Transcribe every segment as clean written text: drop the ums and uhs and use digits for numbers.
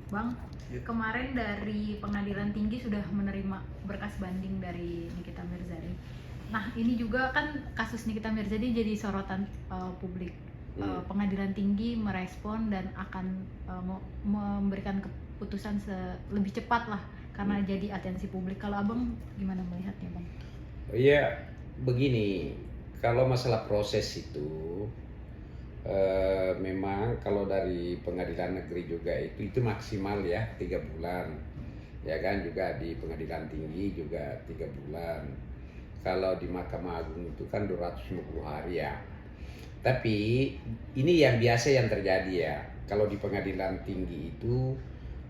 Bang, Ya. kemarin dari Pengadilan Tinggi sudah menerima berkas banding dari Nikita Mirzani. Nah, ini juga kan kasus Nikita Mirzani jadi sorotan publik. Pengadilan Tinggi merespon dan akan memberikan keputusan lebih cepat lah karena jadi atensi publik. Kalau Abang gimana melihatnya, Bang? Ya, begini, kalau masalah proses itu memang kalau dari pengadilan negeri juga itu maksimal ya 3 bulan, ya kan, juga di pengadilan tinggi juga 3 bulan. Kalau di Mahkamah Agung itu kan 250 hari ya. Tapi ini yang biasa yang terjadi ya. Kalau di pengadilan tinggi itu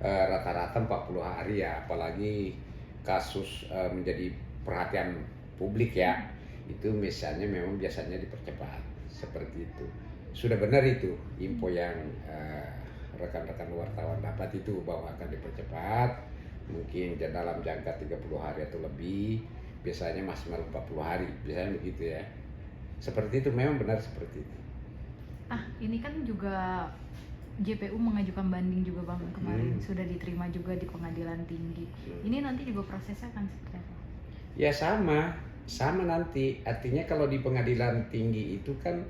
rata-rata 40 hari ya, apalagi kasus menjadi perhatian publik ya. Itu misalnya memang biasanya dipercepat seperti itu. Sudah benar itu info yang rekan-rekan wartawan dapat itu bahwa akan dipercepat, mungkin dalam jangka 30 hari atau lebih, biasanya maksimal 40 hari, biasanya begitu ya. Seperti itu, memang benar seperti itu. Ini kan juga JPU mengajukan banding juga, Bang, kemarin sudah diterima juga di Pengadilan Tinggi. Ini nanti juga prosesnya akan seperti apa? Ya sama nanti. Artinya kalau di pengadilan tinggi itu kan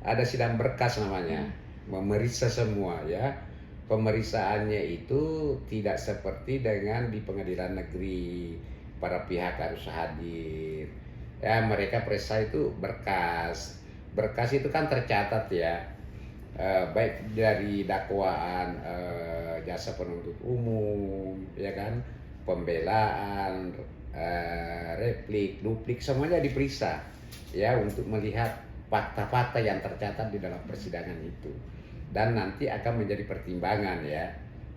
ada sidang berkas namanya, memeriksa semua ya. Pemeriksaannya itu tidak seperti dengan di pengadilan negeri, para pihak harus hadir. Ya, mereka periksa itu berkas. Berkas itu kan tercatat ya, baik dari dakwaan, jasa penuntut umum, ya kan, pembelaan, replik, duplik, semuanya diperiksa ya untuk melihat fakta-fakta yang tercatat di dalam persidangan itu, dan nanti akan menjadi pertimbangan ya.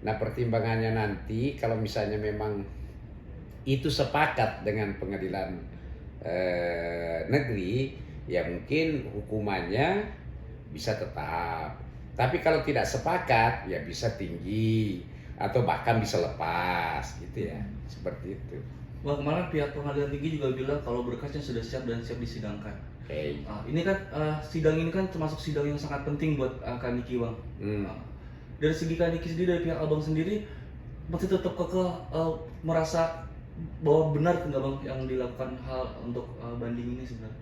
Nah, pertimbangannya nanti kalau misalnya memang itu sepakat dengan pengadilan negeri, ya mungkin hukumannya bisa tetap. Tapi kalau tidak sepakat, ya bisa tinggi atau bahkan bisa lepas gitu ya, seperti itu. Wah, kemarin pihak pengadilan tinggi juga bilang kalau berkasnya sudah siap dan siap disidangkan. Okay. Ini kan sidang ini kan termasuk sidang yang sangat penting buat Kak Niki, Bang. Dari segi Kak Niki sendiri, dari pihak Abang sendiri masih tetap kekeh merasa bahwa benar nggak, Bang, yang dilakukan hal untuk banding ini sebenarnya?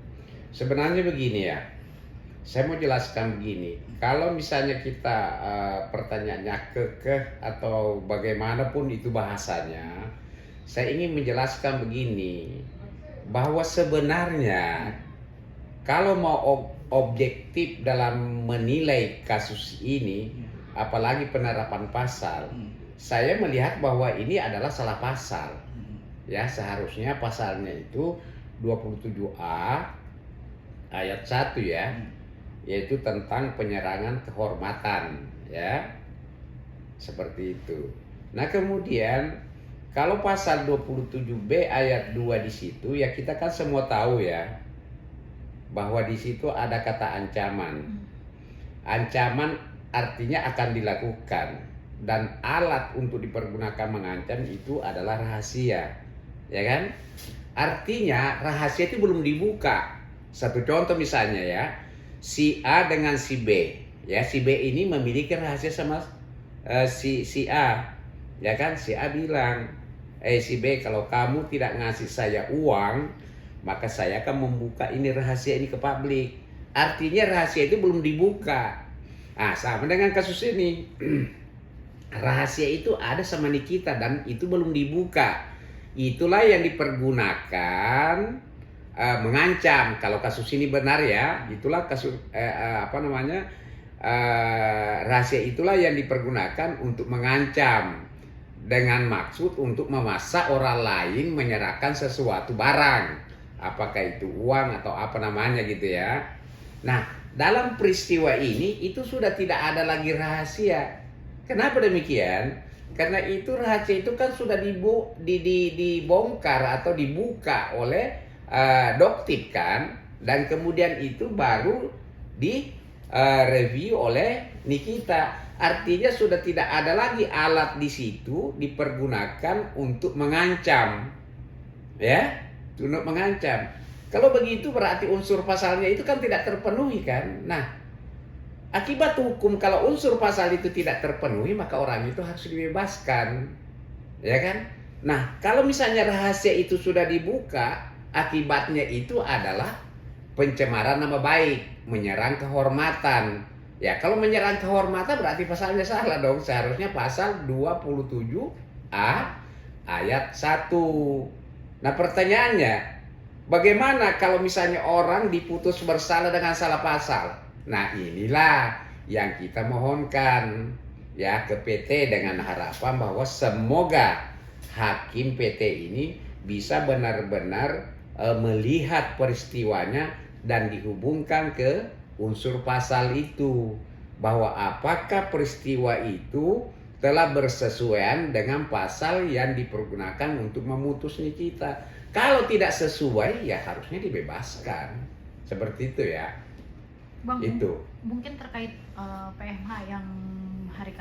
Sebenarnya begini ya, saya mau jelaskan begini. Kalau misalnya kita pertanyaannya kekeh atau bagaimanapun itu bahasanya, saya ingin menjelaskan begini, bahwa sebenarnya kalau mau objektif dalam menilai kasus ini, apalagi penerapan pasal, saya melihat bahwa ini adalah salah pasal. Ya, seharusnya pasalnya itu 27A ayat 1 ya, yaitu tentang penyerangan kehormatan ya. Seperti itu. Nah, kemudian kalau pasal 27B ayat 2 di situ ya, kita kan semua tahu ya bahwa di situ ada kata ancaman. Ancaman artinya akan dilakukan, dan alat untuk dipergunakan mengancam itu adalah rahasia. Ya kan? Artinya rahasia itu belum dibuka. Satu contoh misalnya ya, si A dengan si B. Ya, si B ini memiliki rahasia sama si A. Ya kan? Si A bilang, si B, kalau kamu tidak ngasih saya uang, maka saya akan membuka ini rahasia ini ke publik. Artinya rahasia itu belum dibuka. Nah, sama dengan kasus ini. Rahasia itu ada sama Nikita dan itu belum dibuka. Itulah yang dipergunakan mengancam. Kalau kasus ini benar ya, itulah kasus rahasia itulah yang dipergunakan untuk mengancam, dengan maksud untuk memaksa orang lain menyerahkan sesuatu barang, apakah itu uang atau apa namanya gitu ya. Nah, dalam peristiwa ini itu sudah tidak ada lagi rahasia. Kenapa demikian? Karena itu rahasia itu kan sudah dibongkar atau dibuka oleh Doktip kan, dan kemudian itu baru di review oleh Nikita. Artinya sudah tidak ada lagi alat di situ dipergunakan untuk mengancam, ya, untuk mengancam. Kalau begitu berarti unsur pasalnya itu kan tidak terpenuhi kan. Nah, Akibat hukum kalau unsur pasal itu tidak terpenuhi maka orang itu harus dibebaskan. Ya kan? Nah, kalau misalnya rahasia itu sudah dibuka, akibatnya itu adalah pencemaran nama baik, menyerang kehormatan. Ya, kalau menyerang kehormatan berarti pasalnya salah dong. Seharusnya pasal 27A ayat 1. Nah, pertanyaannya, bagaimana kalau misalnya orang diputus bersalah dengan salah pasal? Nah, inilah yang kita mohonkan ya ke PT dengan harapan bahwa semoga hakim PT ini bisa benar-benar melihat peristiwanya dan dihubungkan ke unsur pasal itu, bahwa apakah peristiwa itu telah bersesuaian dengan pasal yang dipergunakan untuk memutus nikita. Kalau tidak sesuai ya harusnya dibebaskan. Seperti itu ya. Bang, Itu. mungkin terkait PMH yang hari